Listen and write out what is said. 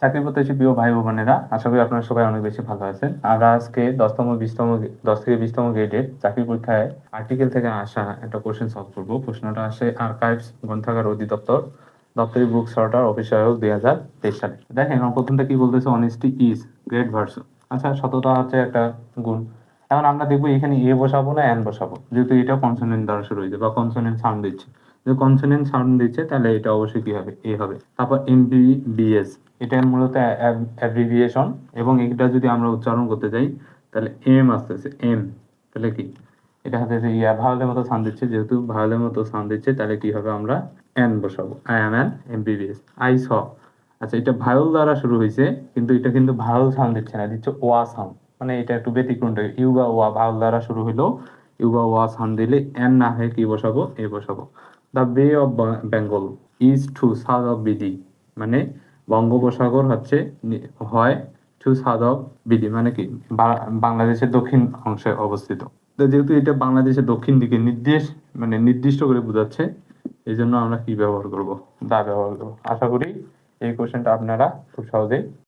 চাকরি প্রত্যাশী প্রিয় ভাই ও বোনেরা, আশা করি আপনারা সবাই অনেক বেশি ভালো আছেন। আমরা আজকে 10 থেকে 20তম গ্রেডের চাকরি পরীক্ষায় আর্টিকেল থেকে আসা একটা কোশ্চেন সলভ করবো। প্রশ্নটা আসে আর্কাইভস গ্রন্থাগার অধিদপ্তর, দপ্তরি বুক সর্টার, অফিস সহায়ক 2023 সালে। দেখেন প্রথমটা কি বলতেছে, অনেস্টি ইজ গ্রেট ভার্সন। আচ্ছা, সততা হচ্ছে একটা গুণ। এখন আমরা দেখবো এখানে এ বসাবো না এন বসাবো, যেহেতু এটা কনসোনেন্ট দ্বারা শুরু হয়েছে বা কনসোনেন্ট সাউন্ড দিচ্ছে। যদি কনসোনেন্ট সাউন্ড দিচ্ছে তাহলে এটা অবশ্যই কি হবে, এ হবে। তারপর এমবিবিএস, এটা মূলত অ্যাব্রিভিয়েশন, এবং এটা যদি আমরা উচ্চারণ করতে যাই তাহলে এম আসতেছে, এম। তাহলে কি এটা হচ্ছে যে ভায়োলের মতো সাউন্ড দিচ্ছে, যেহেতু ভায়োলের মতো সাউন্ড দিচ্ছে তাহলে কি হবে, আমরা এন বসাবো। I am an MBBS. I saw, আচ্ছা এটা ভায়োল দ্বারা শুরু হয়েছে, কিন্তু এটা কিন্তু ভায়োল সাউন্ড দিচ্ছে না, দিচ্ছে ওয়া সাউন্ড। মানে এটা একটু ব্যতিক্রম। ইউ বা ওয়া ভায়োল দ্বারা শুরু হইলো, ইউ বা ওয়া সাউন্ড দিলে এন না হয়ে কি বসাবো, এ বসাবো। The bay of Bengal is to south of BD, মানে বঙ্গোপসাগর হচ্ছে হয় টু সাউথ অফ বিডি, মানে কি বাংলাদেশের দক্ষিণ অংশে অবস্থিত। তো যেহেতু এটা বাংলাদেশের দক্ষিণ দিকে নির্দিষ্ট করে বোঝাচ্ছে, এই জন্য আমরা কি ব্যবহার করব, দা ব্যবহার করবো। আশা করি এই কোশ্চেনটা আপনারা খুব সহজেই